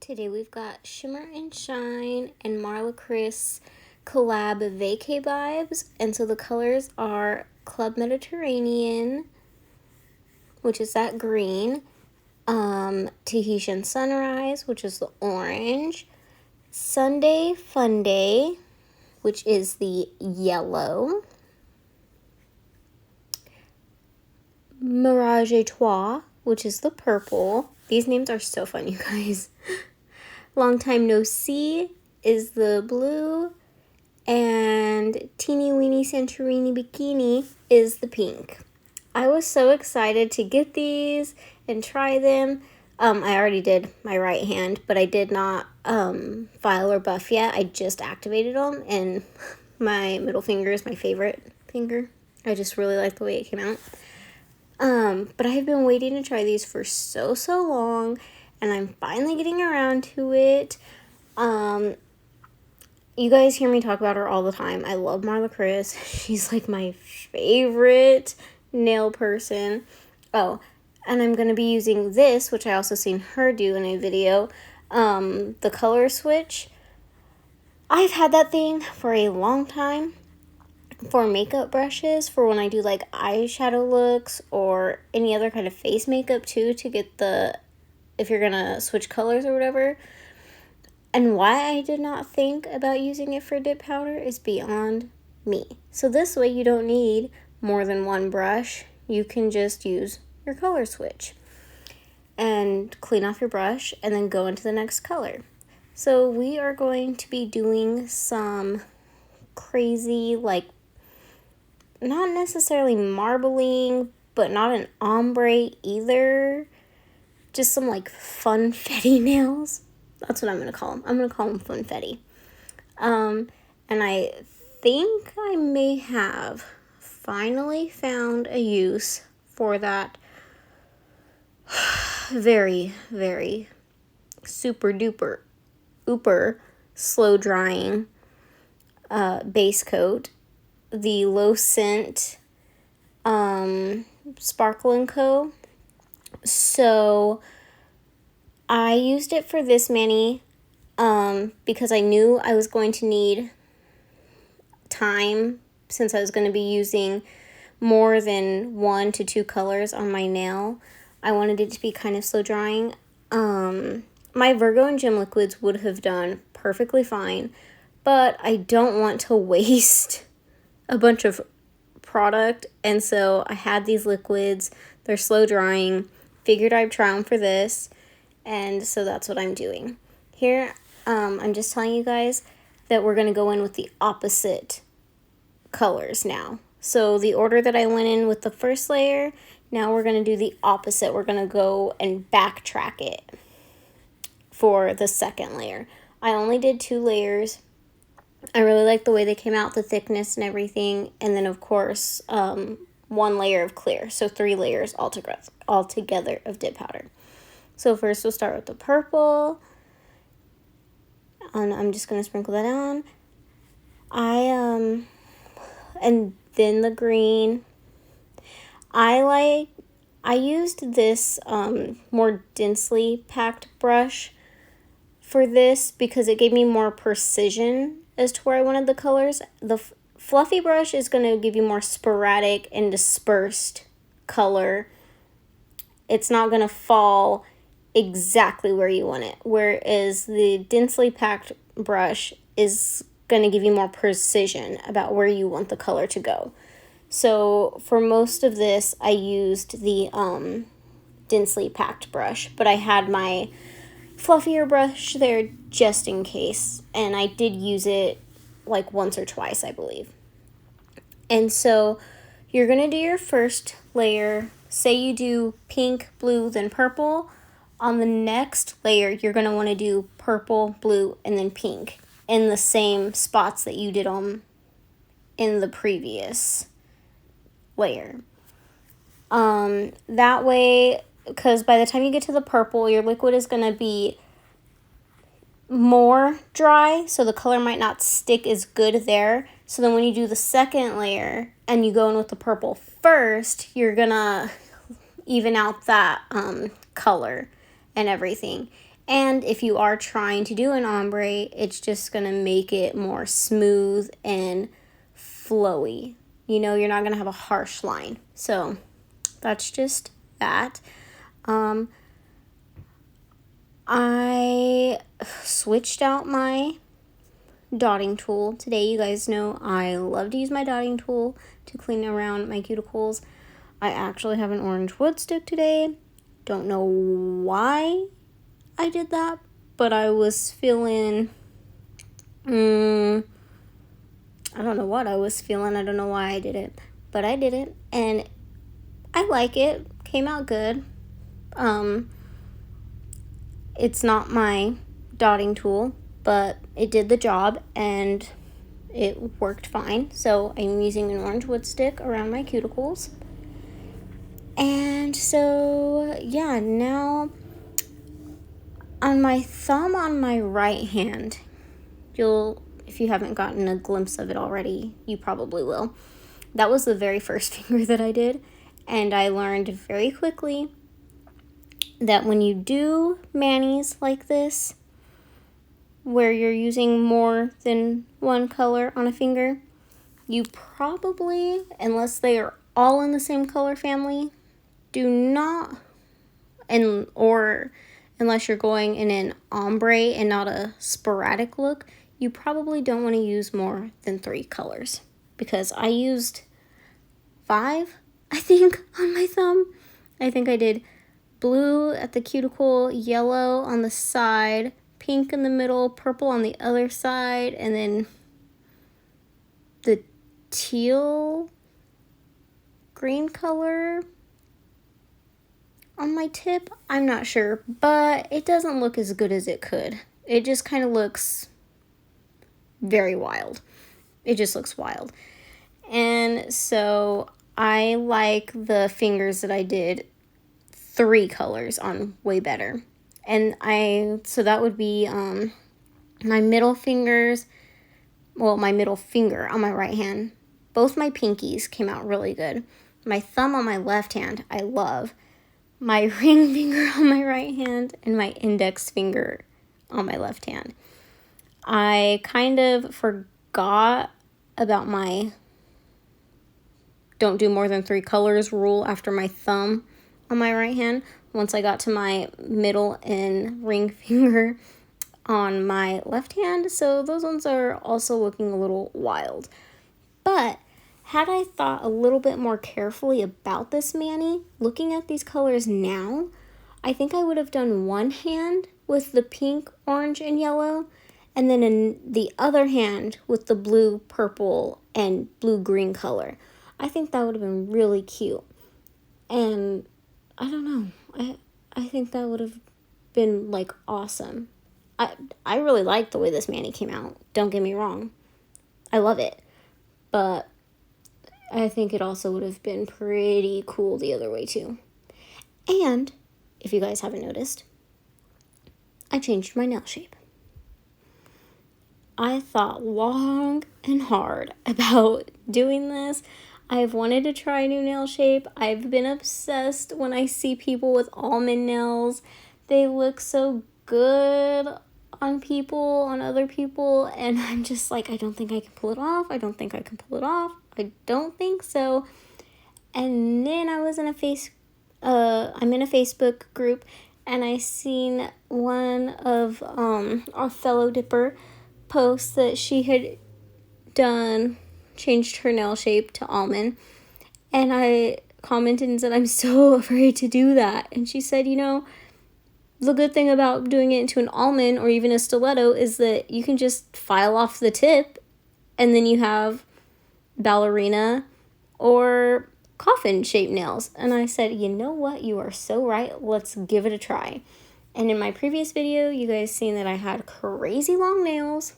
Today we've got Shimmer and Shine and Marla Kris collab Vacay Vibes. And so the colors are Club Mediterranean, which is that green, Tahitian Sunrise, which is the orange, Sunday Fun Day, which is the yellow, Mirage et Toi, which is the purple. These names are so fun, you guys. Long Time No See is the blue, and Teeny Weeny Santorini Bikini is the pink. I was so excited to get these and try them. I already did my right hand, but I did not file or buff yet. I just activated them, and my middle finger is my favorite finger. I just really like the way it came out. But I have been waiting to try these for so long, and I'm finally getting around to it. You guys hear me talk about her all the time. I love Marla Kris. She's like my favorite nail person. Oh, and I'm going to be using this, which I also seen her do in a video, the color switch. I've had that thing for a long time for makeup brushes, for when I do like eyeshadow looks or any other kind of face makeup too, to get the, if you're gonna switch colors or whatever. And why I did not think about using it for dip powder is beyond me. So this way you don't need more than one brush. You can just use your color switch and clean off your brush and then go into the next color. So we are going to be doing some crazy, like, not necessarily marbling, but not an ombre either. Just some like FUN-Fetti nails. That's what I'm going to call them. I'm going to call them FUN-Fetti. And I think I may have finally found a use for that very super duper slow drying base coat, the Low Scent Sparkle & Co. So I used it for this mani because I knew I was going to need time, since I was going to be using more than 1 to 2 colors on my nail. I wanted it to be kind of slow drying. My Virgo and Gem liquids would have done perfectly fine, but I don't want to waste a bunch of product, and so I had these liquids. They're slow drying. Figured I'd try them for this, and so that's what I'm doing. Here, I'm just telling you guys that we're going to go in with the opposite colors now. So the order that I went in with the first layer, now we're going to do the opposite. We're going to go and backtrack it for the second layer. I only did 2 layers. I really like the way they came out, the thickness and everything. And then, of course, 1 layer of clear. So 3 layers altogether of dip powder. So first we'll start with the purple. And I'm just going to sprinkle that on. And then the green. I used this more densely packed brush for this because it gave me more precision as to where I wanted the colors. The fluffy brush is going to give you more sporadic and dispersed color. It's not going to fall exactly where you want it, whereas the densely packed brush is going to give you more precision about where you want the color to go. So for most of this, I used the densely packed brush, but I had my fluffier brush there just in case, and I did use it like once or twice, I believe. And so you're going to do your first layer. Say you do pink, blue, then purple. On the next layer, you're going to want to do purple, blue, and then pink in the same spots that you did on in the previous layer. That way, because by the time you get to the purple, your liquid is going to be more dry, so the color might not stick as good there. So then when you do the second layer and you go in with the purple first, you're going to even out that color and everything. And if you are trying to do an ombre, it's just going to make it more smooth and flowy. You know, you're not going to have a harsh line. So that's just that. I switched out my dotting tool today. You guys know I love to use my dotting tool to clean around my cuticles. I actually have an orange wood stick today. Don't know why I did that, but I was feeling, I don't know what I was feeling. I don't know why I did it, but I did it, and I like it. Came out good. It's not my dotting tool, but it did the job, and it worked fine. So I'm using an orange wood stick around my cuticles. And so, yeah, now on my thumb on my right hand, if you haven't gotten a glimpse of it already, you probably will. That was the very first finger that I did, and I learned very quickly that when you do manis like this, where you're using more than one color on a finger, you probably, unless they are all in the same color family, do not, or unless you're going in an ombre and not a sporadic look, you probably don't want to use more than 3 colors. Because I used 5, I think, on my thumb. I think I did blue at the cuticle, yellow on the side, pink in the middle, purple on the other side, and then the teal green color on my tip. I'm not sure, but it doesn't look as good as it could. It just kind of looks very wild. It just looks wild. And so I like the fingers that I did 3 colors on way better. And so that would be my middle fingers, my middle finger on my right hand. Both my pinkies came out really good. My thumb on my left hand, I love. My ring finger on my right hand and my index finger on my left hand. I kind of forgot about my don't do more than 3 colors rule after my thumb on my right hand once I got to my middle and ring finger on my left hand. So those ones are also looking a little wild. But had I thought a little bit more carefully about this mani, looking at these colors now, I think I would have done one hand with the pink, orange, and yellow, and then in the other hand with the blue, purple, and blue-green color. I think that would have been really cute. And I don't know. I think that would have been, like, awesome. I really like the way this mani came out. Don't get me wrong. I love it. But I think it also would have been pretty cool the other way, too. And, if you guys haven't noticed, I changed my nail shape. I thought long and hard about doing this. I've wanted to try a new nail shape. I've been obsessed when I see people with almond nails. They look so good on people, on other people, and I'm just like, I don't think I can pull it off. I don't think I can pull it off. I don't think so. And then I was in I'm in a Facebook group, and I seen one of our fellow dipper posts that she had changed her nail shape to almond, and I commented and said, I'm so afraid to do that. And she said, the good thing about doing it into an almond or even a stiletto is that you can just file off the tip, and then you have ballerina or coffin shaped nails. And I said, you know what, you are so right, let's give it a try. And in my previous video, you guys seen that I had crazy long nails,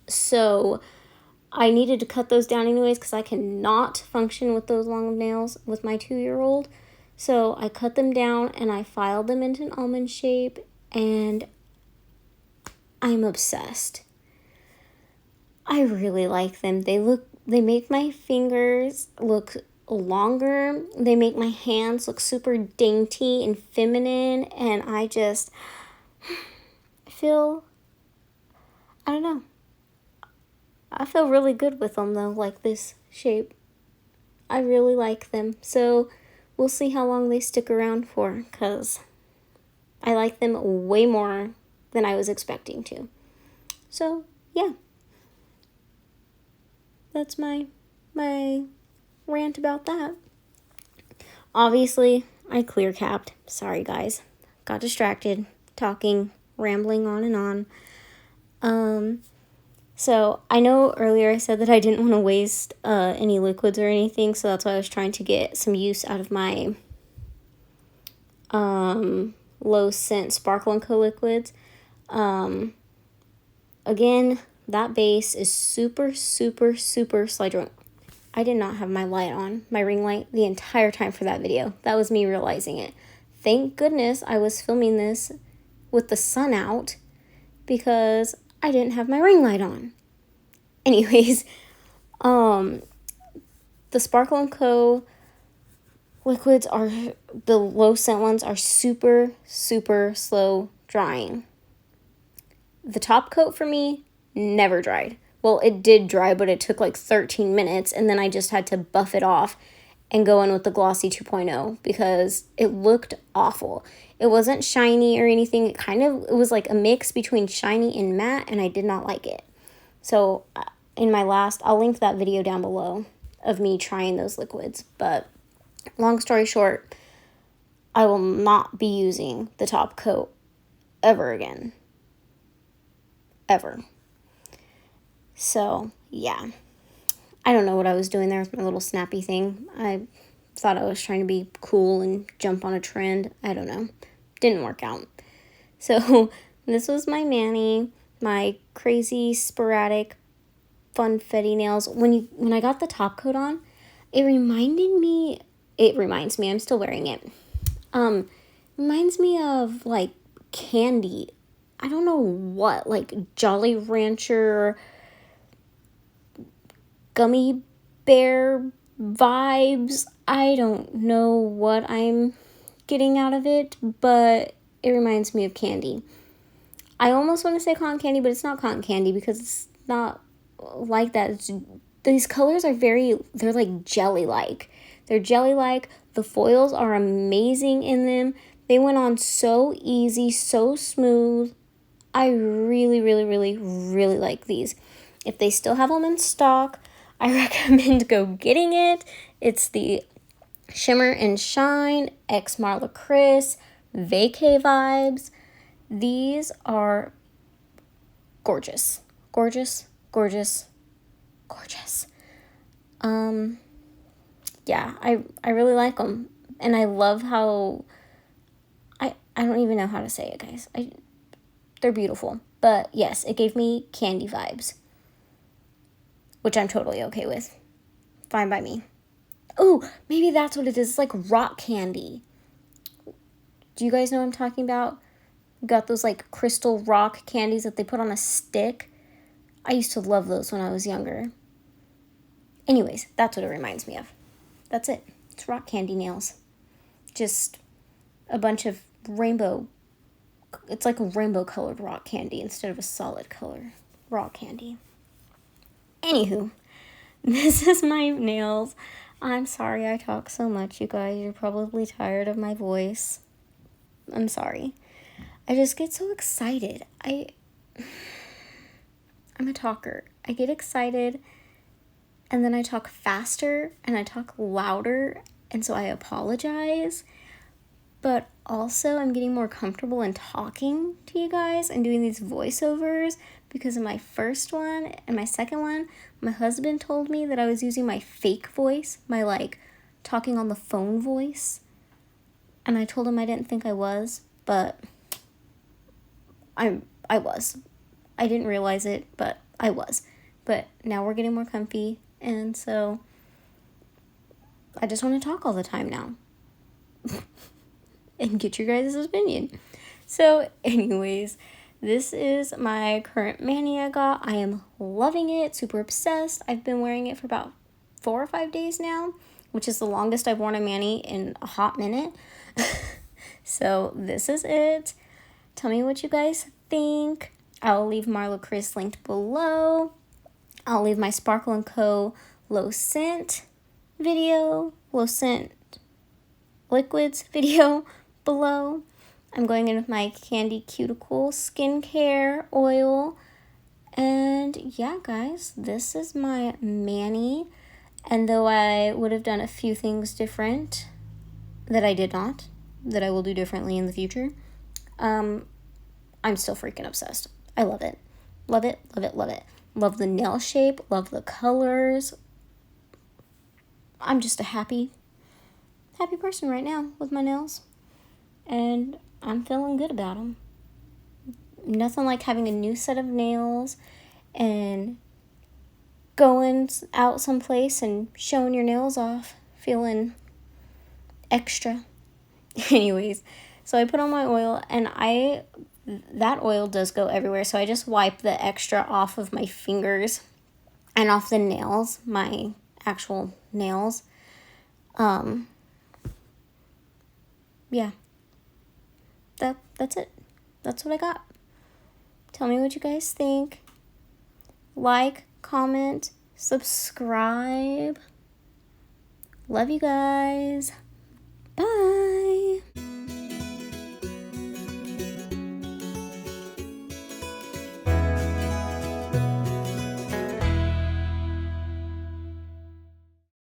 so I needed to cut those down anyways because I cannot function with those long nails with my 2-year-old. So I cut them down and I filed them into an almond shape, and I'm obsessed. I really like them. They make my fingers look longer. They make my hands look super dainty and feminine, and I don't know. I feel really good with them though, like this shape. I really like them. So we'll see how long they stick around for, because I like them way more than I was expecting to. So yeah, that's my rant about that. Obviously, I clear capped. Sorry guys. Got distracted, talking, rambling on and on. So I know earlier I said that I didn't want to waste any liquids or anything, so that's why I was trying to get some use out of my low scent Sparkle & Co. liquids. Again, that base is super, super, super slide joint. I did not have my light on, my ring light, the entire time for that video. That was me realizing it. Thank goodness I was filming this with the sun out, because I didn't have my ring light on. Anyways, the Sparkle & Co. liquids are, the low scent ones are super, super slow drying. The top coat for me never dried. Well, it did dry, but it took like 13 minutes, and then I just had to buff it off and go in with the Glossy 2.0 because it looked awful. It wasn't shiny or anything. It was like a mix between shiny and matte, and I did not like it. So in my last, I'll link that video down below of me trying those liquids. But long story short, I will not be using the top coat ever again. Ever. So, yeah. I don't know what I was doing there with my little snappy thing. I thought I was trying to be cool and jump on a trend. I don't know. Didn't work out. So, this was my Manny, my crazy, sporadic, FUN-Fetti nails. When I got the top coat on, it reminds me, I'm still wearing it. Reminds me of, like, candy. I don't know what, like Jolly Rancher, gummy bear vibes. I don't know what I'm getting out of it, but it reminds me of candy. I almost want to say cotton candy, but it's not cotton candy because it's not like that. These colors are they're like jelly-like. They're jelly-like. The foils are amazing in them. They went on so easy, so smooth. I really, really, really, really like these. If they still have them in stock, I recommend go getting it. It's the Shimmer and Shine x Marla Kris Vacay Vibes. These are gorgeous. Gorgeous, gorgeous, gorgeous. Yeah, I really like them. And I love how, I don't even know how to say it, guys. They're beautiful. But yes, it gave me candy vibes, which I'm totally okay with. Fine by me. Oh, maybe that's what it is. It's like rock candy. Do you guys know what I'm talking about? Got those like crystal rock candies that they put on a stick. I used to love those when I was younger. Anyways, that's what it reminds me of. That's it. It's rock candy nails. Just a bunch of rainbow. It's like a rainbow colored rock candy instead of a solid color rock candy. Anywho, this is my nails. I'm sorry I talk so much, you guys. You're probably tired of my voice. I'm sorry. I just get so excited. I'm a talker. I get excited and then I talk faster and I talk louder, and so I apologize. But also I'm getting more comfortable in talking to you guys and doing these voiceovers because in my first one and my second one, my husband told me that I was using my fake voice, my like talking on the phone voice. And I told him I didn't think I was, but I was. I didn't realize it, but I was. But now we're getting more comfy, and so I just want to talk all the time now. And get your guys' opinion. So anyways, this is my current mani I got. I am loving it, super obsessed. I've been wearing it for about 4 or 5 days now, which is the longest I've worn a mani in a hot minute. So this is it. Tell me what you guys think. I'll leave Marla Kris linked below. I'll leave my Sparkle & Co. low scent liquids video below. I'm going in with my Candy Cuticle skincare oil. And yeah, guys, this is my mani. And though I would have done a few things different that I did not, that I will do differently in the future, I'm still freaking obsessed. I love it. Love it, love it, love it. Love the nail shape, love the colors. I'm just a happy person right now with my nails. And I'm feeling good about them. Nothing like having a new set of nails and going out someplace and showing your nails off, feeling extra. Anyways, so I put on my oil, and that oil does go everywhere, so I just wipe the extra off of my fingers and off the nails, my actual nails. Yeah, that's it. That's what I got. Tell me what you guys think. Like, comment, subscribe. Love you guys.